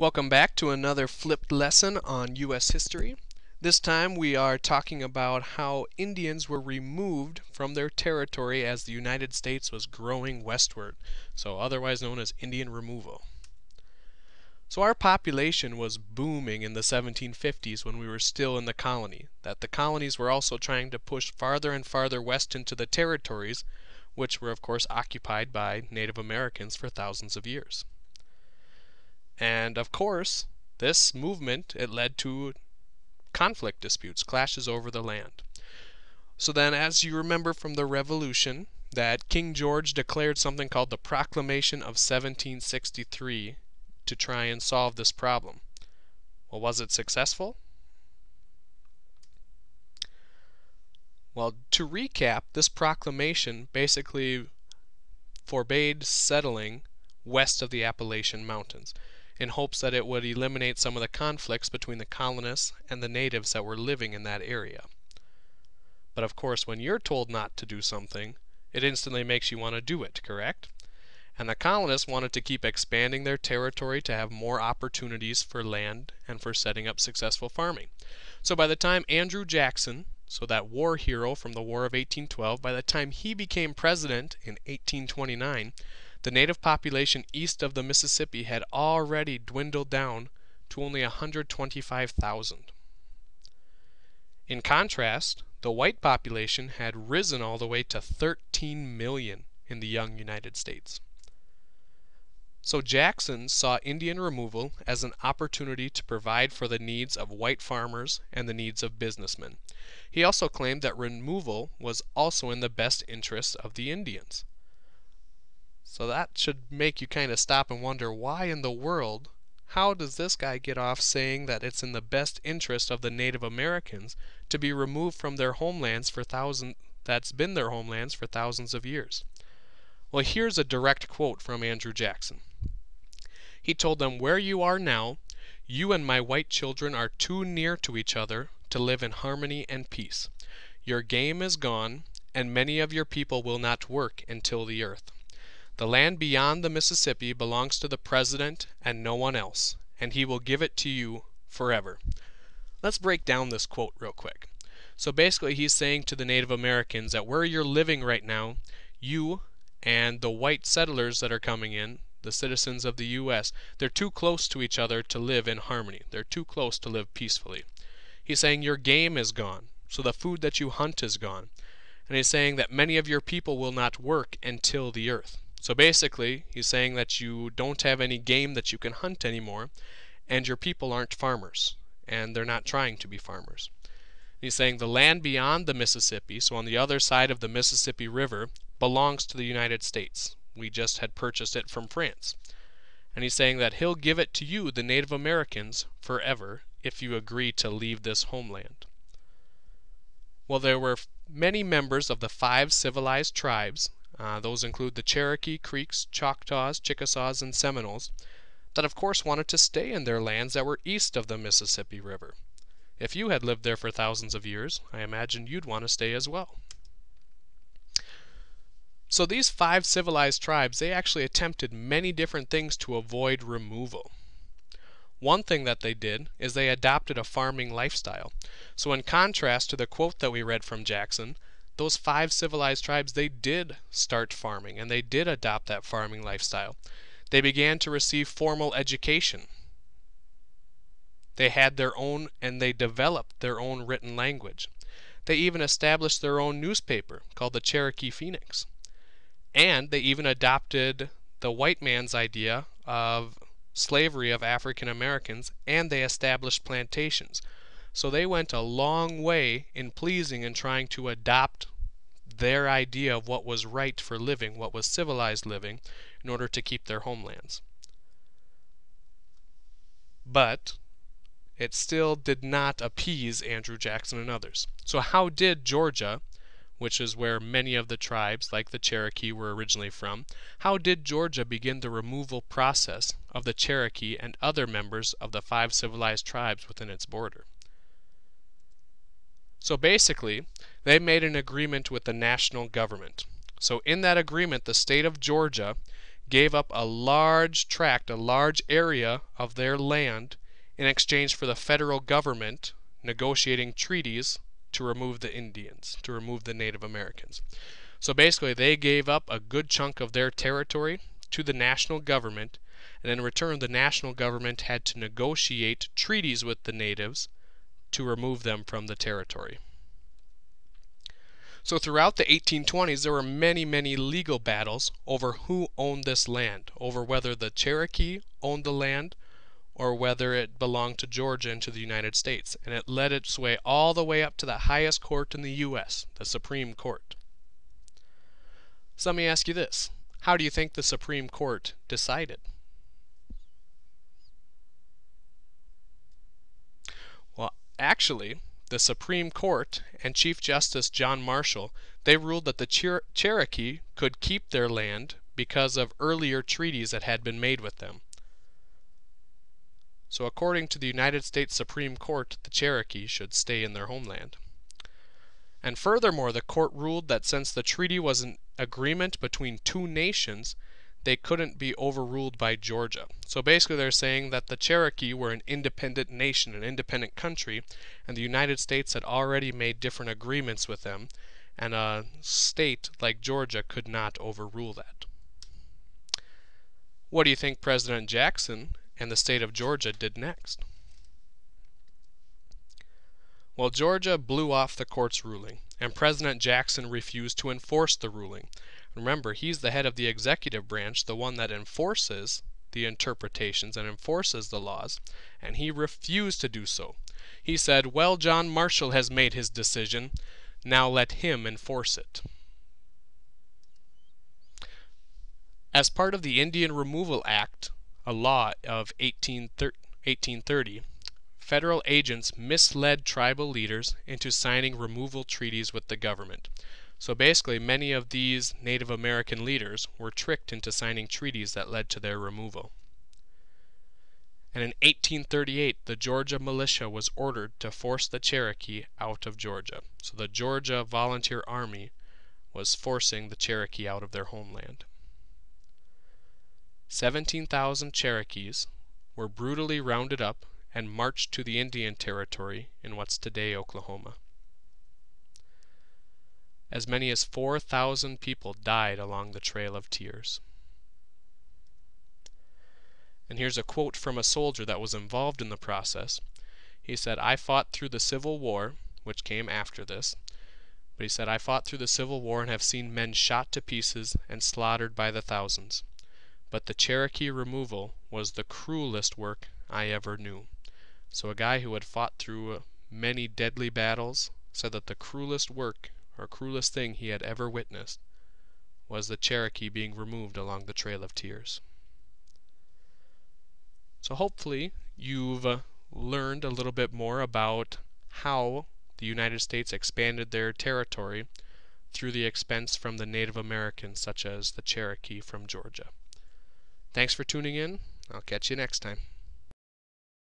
Welcome back to another flipped lesson on U.S. history. This time we are talking about how Indians were removed from their territory as the United States was growing westward, so otherwise known as Indian removal. So our population was booming in the 1750s when we were still in the colony. The colonies were also trying to push farther and farther west into the territories, which were of course occupied by Native Americans for thousands of years. And of course, this movement, it led to conflict disputes, clashes over the land. So then, as you remember from the Revolution, that King George declared something called the Proclamation of 1763 to try and solve this problem. Well, was it successful? Well, to recap, this proclamation basically forbade settling west of the Appalachian Mountains, in hopes that it would eliminate some of the conflicts between the colonists and the natives that were living in that area. But of course, when you're told not to do something, it instantly makes you want to do it, correct? And the colonists wanted to keep expanding their territory to have more opportunities for land and for setting up successful farming. So by the time Andrew Jackson, so that war hero from the War of 1812, by the time he became president in 1829, the native population east of the Mississippi had already dwindled down to only 125,000. In contrast, the white population had risen all the way to 13 million in the young United States. So Jackson saw Indian removal as an opportunity to provide for the needs of white farmers and the needs of businessmen. He also claimed that removal was also in the best interest of the Indians. So that should make you kind of stop and wonder, why in the world, how does this guy get off saying that it's in the best interest of the Native Americans to be removed from their homelands for thousands of years? Well, here's a direct quote from Andrew Jackson. He told them, "Where you are now, you and my white children are too near to each other to live in harmony and peace. Your game is gone, and many of your people will not work until the earth. The land beyond the Mississippi belongs to the President and no one else, and he will give it to you forever." Let's break down this quote real quick. So basically he's saying to the Native Americans that where you're living right now, you and the white settlers that are coming in, the citizens of the U.S., they're too close to each other to live in harmony. They're too close to live peacefully. He's saying your game is gone, so the food that you hunt is gone. And he's saying that many of your people will not work until the earth. So basically, he's saying that you don't have any game that you can hunt anymore, and your people aren't farmers, and they're not trying to be farmers. He's saying the land beyond the Mississippi, so on the other side of the Mississippi River, belongs to the United States. We just had purchased it from France. And he's saying that he'll give it to you, the Native Americans, forever, if you agree to leave this homeland. Well, there were many members of the Five Civilized Tribes, those include the Cherokee, Creeks, Choctaws, Chickasaws, and Seminoles, that of course wanted to stay in their lands that were east of the Mississippi River. If you had lived there for thousands of years, I imagine you'd want to stay as well. So these five civilized tribes, they actually attempted many different things to avoid removal. One thing that they did is they adopted a farming lifestyle. So in contrast to the quote that we read from Jackson, those five civilized tribes, they did start farming, and they did adopt that farming lifestyle. They began to receive formal education. They had their own, and they developed their own written language. They even established their own newspaper called the Cherokee Phoenix. And they even adopted the white man's idea of slavery of African Americans, and they established plantations. So they went a long way in pleasing and trying to adopt their idea of what was right for living, what was civilized living, in order to keep their homelands. But it still did not appease Andrew Jackson and others. So how did Georgia, which is where many of the tribes, like the Cherokee, were originally from, how did Georgia begin the removal process of the Cherokee and other members of the five civilized tribes within its border? So basically, they made an agreement with the national government. So in that agreement, the state of Georgia gave up a large tract, a large area of their land in exchange for the federal government negotiating treaties to remove the Indians, to remove the Native Americans. So basically they gave up a good chunk of their territory to the national government, and in return the national government had to negotiate treaties with the natives to remove them from the territory. So throughout the 1820s there were many, many legal battles over who owned this land, over whether the Cherokee owned the land or whether it belonged to Georgia and to the United States. And it led its way all the way up to the highest court in the U.S., the Supreme Court. So let me ask you this. How do you think the Supreme Court decided? Well, actually, the Supreme Court and Chief Justice John Marshall, they ruled that the Cherokee could keep their land because of earlier treaties that had been made with them. So according to the United States Supreme Court, the Cherokee should stay in their homeland. And furthermore, the court ruled that since the treaty was an agreement between two nations, they couldn't be overruled by Georgia. So basically they're saying that the Cherokee were an independent nation, an independent country, and the United States had already made different agreements with them, and a state like Georgia could not overrule that. What do you think President Jackson and the state of Georgia did next? Well, Georgia blew off the court's ruling, and President Jackson refused to enforce the ruling. Remember, he's the head of the executive branch, the one that enforces the interpretations and enforces the laws, and he refused to do so. He said, well, John Marshall has made his decision, now let him enforce it. As part of the Indian Removal Act, a law of 1830, federal agents misled tribal leaders into signing removal treaties with the government. So basically, many of these Native American leaders were tricked into signing treaties that led to their removal. And in 1838, the Georgia militia was ordered to force the Cherokee out of Georgia. So the Georgia Volunteer Army was forcing the Cherokee out of their homeland. 17,000 Cherokees were brutally rounded up and marched to the Indian Territory in what's today Oklahoma. As many as 4,000 people died along the Trail of Tears. And here's a quote from a soldier that was involved in the process. He said, I fought through the Civil War, which came after this, but he said, I fought through the Civil War and have seen men shot to pieces and slaughtered by the thousands. But the Cherokee removal was the cruelest work I ever knew. So a guy who had fought through many deadly battles said that the cruelest work or cruelest thing he had ever witnessed was the Cherokee being removed along the Trail of Tears. So hopefully you've learned a little bit more about how the United States expanded their territory through the expense from the Native Americans such as the Cherokee from Georgia. Thanks for tuning in. I'll catch you next time.